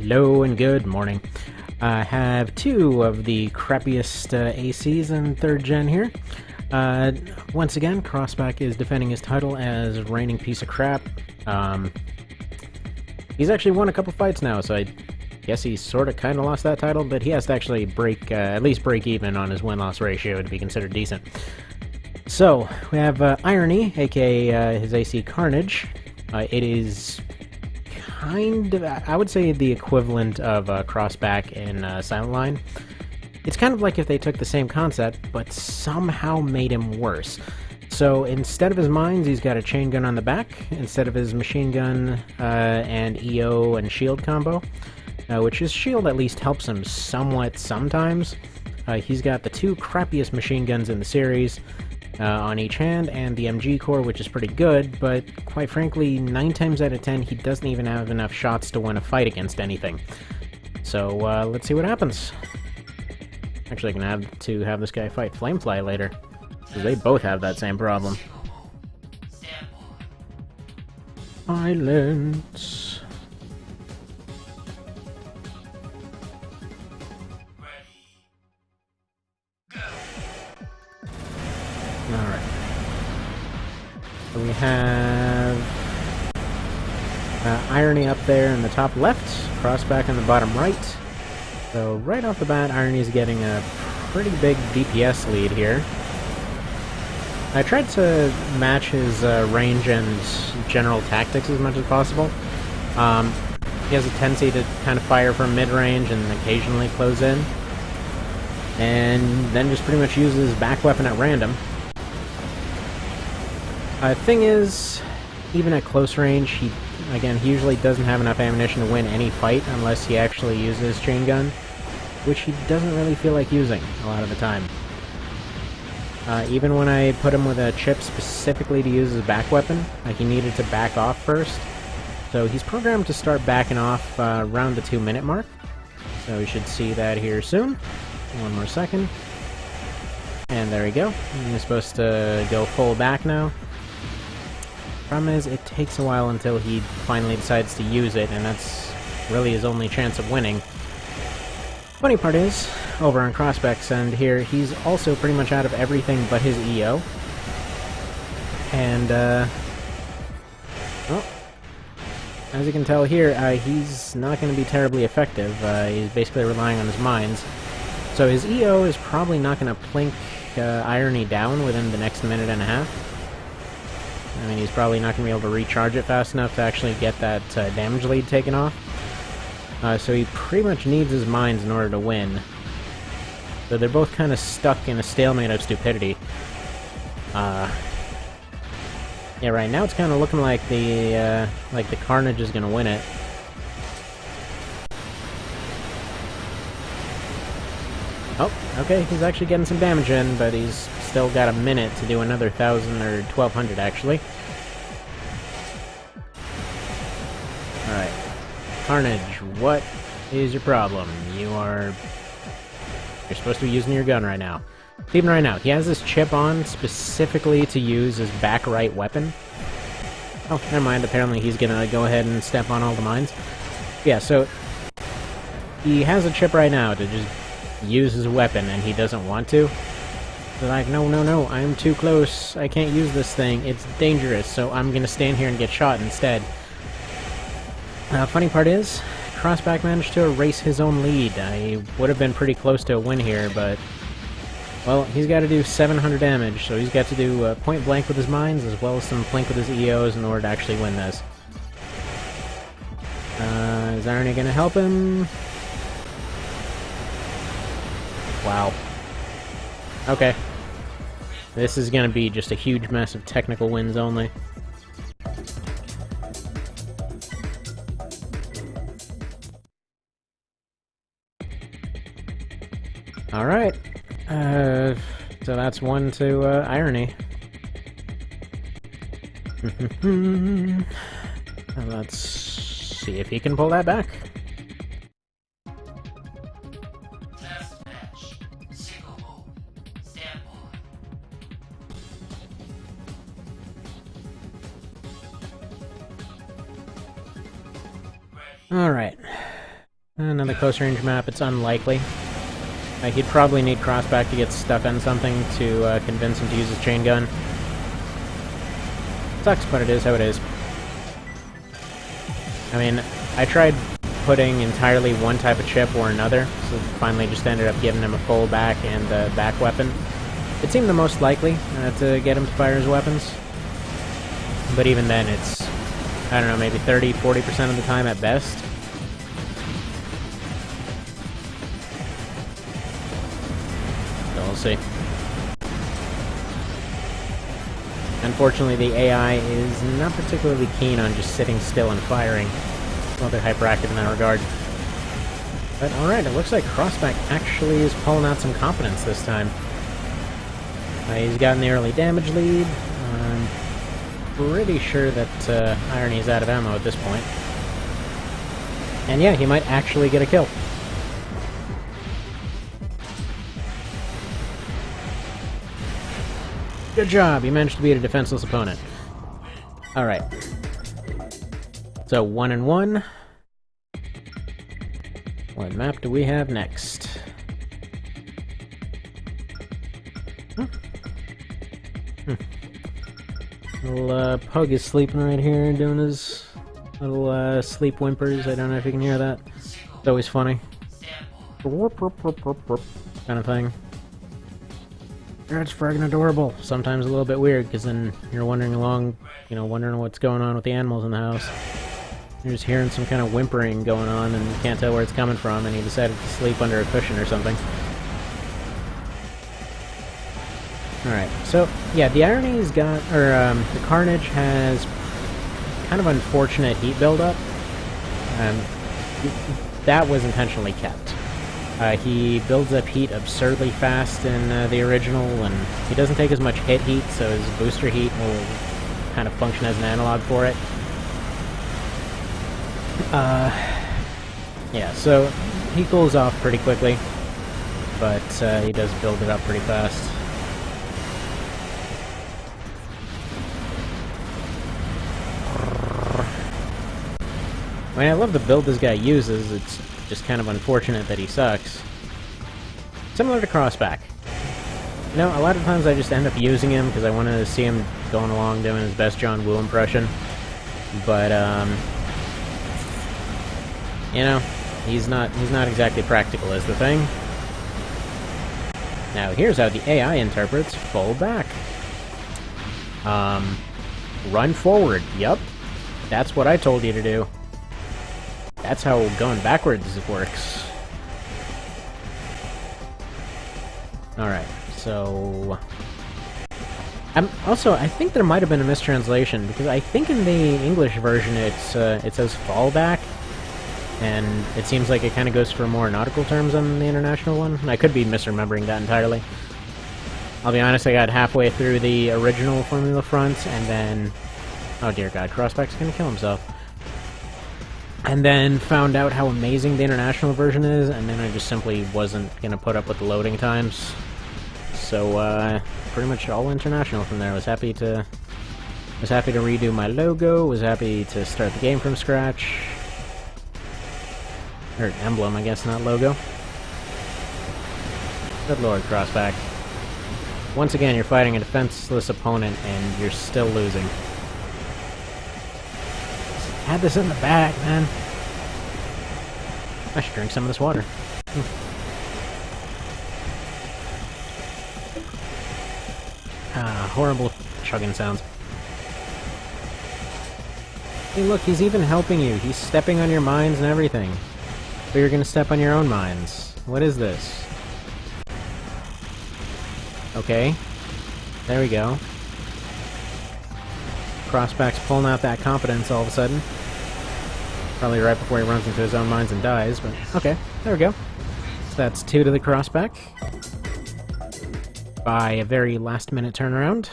Hello and good morning. I have two of the crappiest ACs in 3rd gen here. Once again, Crossback is defending his title as reigning piece of crap. He's actually won a couple fights now, so I guess he sort of kind of lost that title, but he has to actually at least break even on his win-loss ratio to be considered decent. So, we have Irony, aka his AC Carnage. It is kind of, I would say, the equivalent of Crossback in Silent Line. It's kind of like if they took the same concept, but somehow made him worse. So instead of his mines, he's got a chain gun on the back, instead of his machine gun and EO and shield combo, which his shield at least helps him somewhat sometimes. He's got the two crappiest machine guns in the series, on each hand, and the MG core, which is pretty good, but quite frankly, 9 times out of 10, he doesn't even have enough shots to win a fight against anything. So, let's see what happens. Actually, I'm gonna have to have this guy fight Flamefly later, because they both have that same problem. Silence. Alright. So we have Irony up there in the top left, Crossback in the bottom right. So right off the bat, Irony's getting a pretty big DPS lead here. I tried to match his range and general tactics as much as possible. He has a tendency to kind of fire from mid-range and occasionally close in, and then just pretty much uses his back weapon at random. Thing is, even at close range, he usually doesn't have enough ammunition to win any fight unless he actually uses chain gun, which he doesn't really feel like using a lot of the time. Even when I put him with a chip specifically to use his back weapon, he needed to back off first. So he's programmed to start backing off around the 2-minute mark. So we should see that here soon. One more second. And there we go. He's supposed to go full back now. Problem is, it takes a while until he finally decides to use it, and that's really his only chance of winning. Funny part is, over on Crossback's end here, he's also pretty much out of everything but his EO. And, well, as you can tell here, he's not going to be terribly effective. He's basically relying on his mines. So his EO is probably not going to plink Irony down within the next minute and a half. I mean, he's probably not going to be able to recharge it fast enough to actually get that damage lead taken off. So he pretty much needs his mines in order to win. So they're both kind of stuck in a stalemate of stupidity. Yeah, right now it's kind of looking like the Carnage is going to win it. Oh, okay, he's actually getting some damage in, but he's still got a minute to do another 1,000 or 1,200 actually. Alright. Carnage, what is your problem? You're supposed to be using your gun right now. Even right now, he has this chip on specifically to use his back right weapon. Oh, never mind, apparently he's gonna go ahead and step on all the mines. Yeah, so he has a chip right now to just use his weapon, and he doesn't want to. They're like, no, I'm too close. I can't use this thing. It's dangerous, so I'm gonna stand here and get shot instead. Funny part is, Crossback managed to erase his own lead. He would have been pretty close to a win here, but, well, he's got to do 700 damage, so he's got to do point blank with his mines, as well as some blink with his EOs in order to actually win this. Is Irony gonna help him? Wow. Okay. This is gonna be just a huge mess of technical wins only. Alright. So that's 1 to Irony. Let's see if he can pull that back. Alright. Another close range map, it's unlikely. He'd probably need Crossback to get stuck on something to convince him to use his chain gun. Sucks, but it is how it is. I mean, I tried putting entirely one type of chip or another, so finally just ended up giving him a full back and back weapon. It seemed the most likely to get him to fire his weapons. But even then, it's, I don't know, maybe 30-40% of the time at best. So we'll see. Unfortunately, the AI is not particularly keen on just sitting still and firing. Well, they're hyperactive in that regard. But alright, it looks like Crossback actually is pulling out some competence this time. He's gotten the early damage lead. I'm pretty sure that Irony is out of ammo at this point. And yeah, he might actually get a kill. Good job, you managed to beat a defenseless opponent. Alright. So, 1-1. What map do we have next? Huh? Little Pug is sleeping right here, doing his little sleep whimpers. I don't know if you can hear that. It's always funny. Kind of thing. That's friggin' adorable. Sometimes a little bit weird, because then you're wandering along, you know, wondering what's going on with the animals in the house. You're just hearing some kind of whimpering going on, and you can't tell where it's coming from, and he decided to sleep under a cushion or something. Alright, so, yeah, the Irony's got, or, the Carnage has kind of unfortunate heat buildup. That was intentionally kept. He builds up heat absurdly fast in the original, and he doesn't take as much hit heat, so his booster heat will kind of function as an analog for it. Yeah, so he cools off pretty quickly, but he does build it up pretty fast. I mean, I love the build this guy uses. It's just kind of unfortunate that he sucks. Similar to Crossback. You know, a lot of times I just end up using him because I want to see him going along doing his best John Woo impression. But, you know, he's not exactly practical is the thing. Now, here's how the AI interprets full back. Run forward. Yup. That's what I told you to do. That's how going backwards works. Alright, so... I think there might have been a mistranslation, because I think in the English version it says fallback, and it seems like it kind of goes for more nautical terms on the international one. I could be misremembering that entirely. I'll be honest, I got halfway through the original Formula Front, and then... Oh dear god, Crossback's gonna kill himself. And then found out how amazing the international version is, and then I just simply wasn't gonna put up with the loading times. So, pretty much all international from there. Was happy to redo my logo, was happy to start the game from scratch. Or emblem, I guess, not logo. Good lord, Crossback. Once again, you're fighting a defenseless opponent, and you're still losing. Had this in the bag, man. I should drink some of this water. Horrible chugging sounds. Hey look, he's even helping you. He's stepping on your mines and everything. But you're gonna step on your own mines. What is this? Okay. There we go. Crossback's pulling out that competence all of a sudden. Probably right before he runs into his own mines and dies, but okay, there we go. So that's 2 to the Crossback. By a very last-minute turnaround.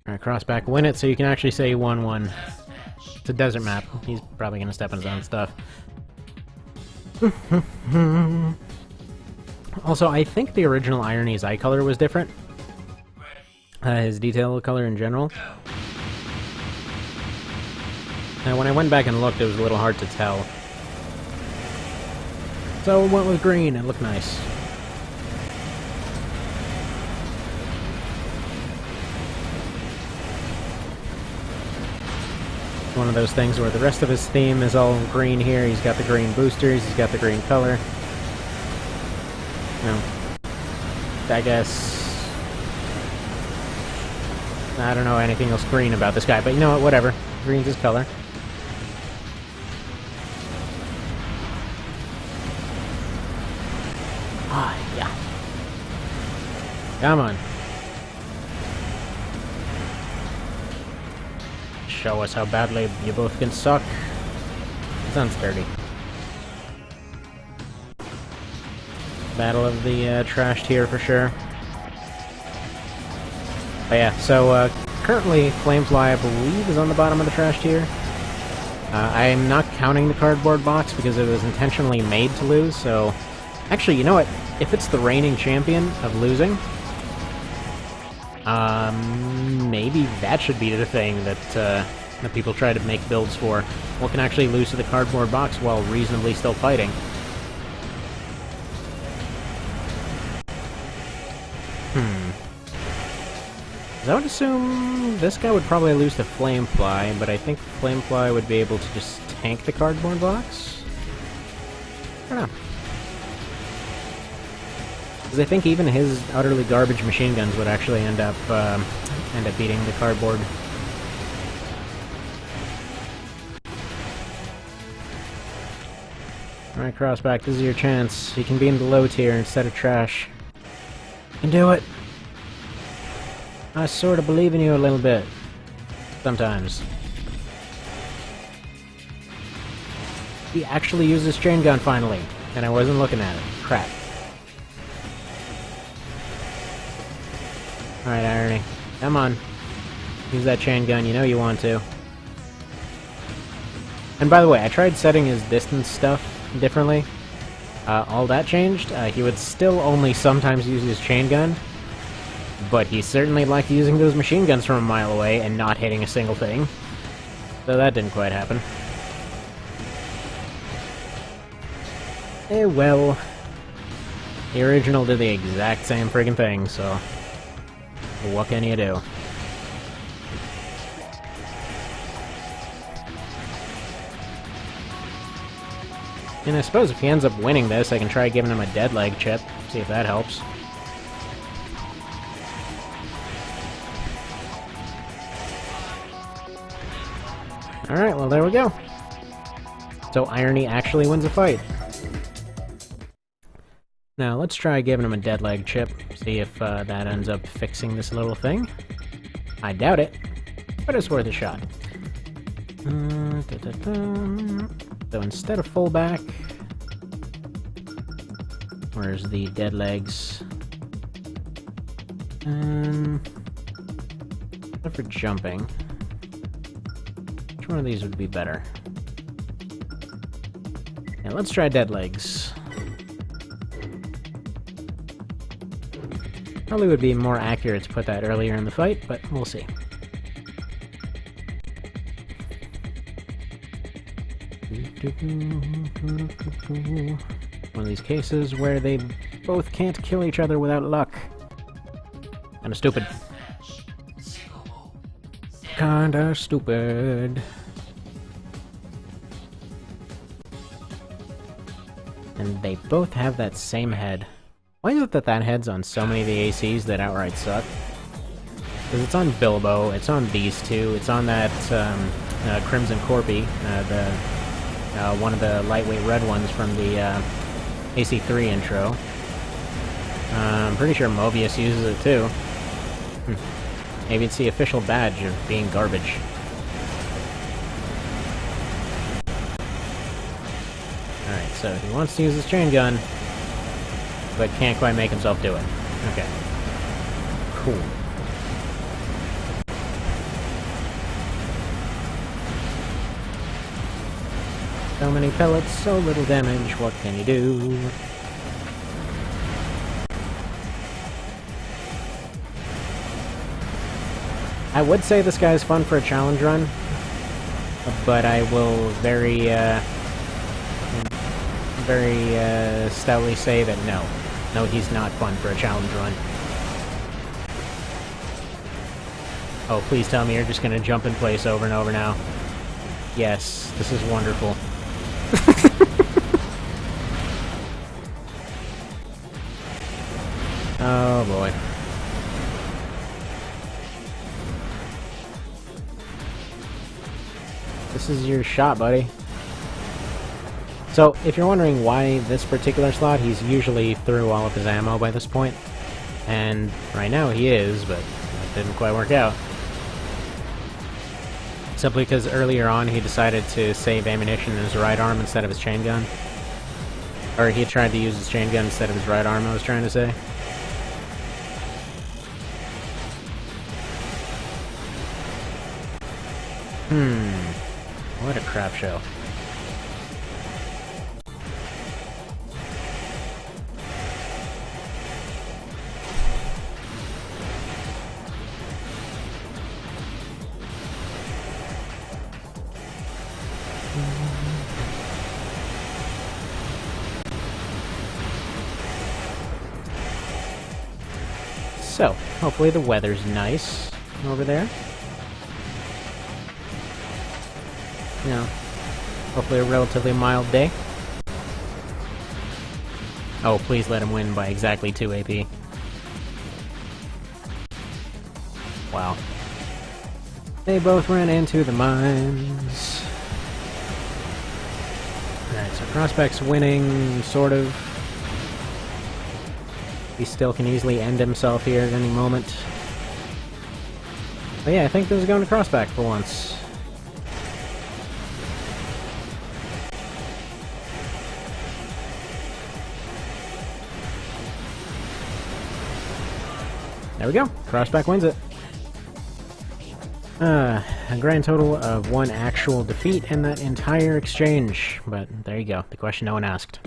Alright, Crossback, win it so you can actually say 1-1. It's a desert map. He's probably gonna step on his own stuff. Also, I think the original Irony's eye color was different. his detail color in general. Now, when I went back and looked, it was a little hard to tell. So I went with green, it looked nice. One of those things where the rest of his theme is all green here. He's got the green boosters, he's got the green color. No. I guess... I don't know anything else green about this guy, but you know what, whatever. Green's his color. Ah, yeah. Come on. Show us how badly you both can suck. Sounds dirty. Battle of the trashed here for sure. But yeah, so currently Flamefly, I believe, is on the bottom of the trashed tier. I'm not counting the cardboard box because it was intentionally made to lose, so... Actually, you know what? If it's the reigning champion of losing, maybe that should be the thing that that people try to make builds for. What can actually lose to the cardboard box while reasonably still fighting? I would assume this guy would probably lose to Flamefly, but I think Flamefly would be able to just tank the cardboard box? I don't know. Because I think even his utterly garbage machine guns would actually end up beating the cardboard. Alright, Crossback, this is your chance. You can be in the low tier instead of trash. You can do it! I sort of believe in you a little bit. Sometimes. He actually used his chain gun finally, and I wasn't looking at it. Crap. Alright, Irony. Come on. Use that chain gun, you know you want to. And by the way, I tried setting his distance stuff differently. All that changed. He would still only sometimes use his chain gun, but he certainly liked using those machine guns from a mile away and not hitting a single thing. So that didn't quite happen. Eh, well. The original did the exact same friggin' thing, so... what can you do? And I suppose if he ends up winning this, I can try giving him a dead leg chip, see if that helps. Alright, well there we go. So Irony actually wins a fight. Now let's try giving him a dead leg chip, see if that ends up fixing this little thing. I doubt it, but it's worth a shot. So instead of fullback, where's the dead legs? Except for jumping. Which one of these would be better? Yeah, let's try dead legs. Probably would be more accurate to put that earlier in the fight, but we'll see. One of these cases where they both can't kill each other without luck. Kinda stupid. Kinda stupid. And they both have that same head. Why is it that that head's on so many of the ACs that outright suck? Because it's on Bilbo, it's on these two, it's on that Crimson Corpy, one of the lightweight red ones from the AC3 intro. I'm pretty sure Mobius uses it too. Maybe it's the official badge of being garbage. Alright, so he wants to use his chain gun, but can't quite make himself do it. Okay. Cool. So many pellets, so little damage, what can you do? I would say this guy's fun for a challenge run, but I will very stoutly say that no. No, he's not fun for a challenge run. Oh, please tell me you're just gonna jump in place over and over now. Yes, this is wonderful. Oh boy. This is your shot, buddy. So, if you're wondering why this particular slot, he's usually through all of his ammo by this point. And right now he is, but that didn't quite work out. Simply because earlier on he decided to save ammunition in his right arm instead of his chain gun. Or he tried to use his chain gun instead of his right arm, I was trying to say. What a crap show. So, hopefully the weather's nice over there. You know, hopefully a relatively mild day. Oh, please let him win by exactly 2 AP. Wow. They both ran into the mines. Alright, so Crossback's winning, sort of. He still can easily end himself here at any moment. But yeah, I think this is going to Crossback for once. There we go. Crossback wins it. A grand total of 1 actual defeat in that entire exchange. But there you go. The question no one asked.